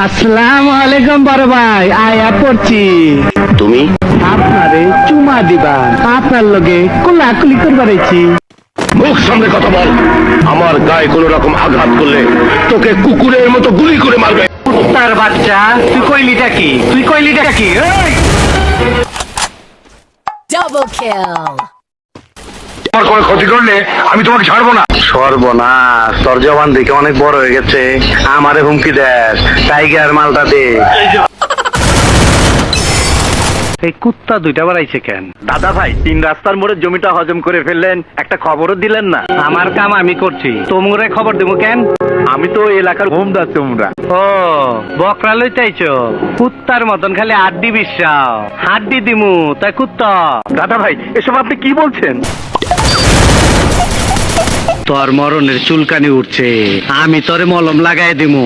আসসালামু আলাইকুম বড় ভাই, আয়া পড়ছি। তুমি আপনারে চুমা দিবা, আপনার লগে কোলাকুলি করবার আইছি। মুখ সামনে কথা বল। আমার গায়ে কোনো রকম আঘাত করলে তোকে কুকুরের মতো গুলি করে মারবে। তার বাচ্চা, তুই কইলিটা কি? Double kill. আমার কোনো ক্ষতি করলে আমি তোমাকে ছাড়বো না। সর্বনাশ, তোর জবান দেখে অনেক বড় হয়ে গেছে। আমারে হুমকি দেস, টাইগার মালটা দে। এই কুত্তা দুইটা বাড়াইছে কেন? দাদা ভাই, 3 রাস্তার মোড়ে জমিটা হজম করে ফেললেন, একটা খবরও দিলেন না। আমার কাম আমি করছি, তোমরে খবর দেবো কেন? আমি তো এলাকার হোমদা তোমরা। ও বকরা লইতাইছো, কুত্তার মতন খালি আড্ডি বিশ্বাও। হাড্ডি দিমু তাই কুত্তা। দাদা ভাই, এসব আপনি কি বলছেন? তোর মরণের চুলকানি উঠছে, আমি তোরে মলম লাগাই দিমু।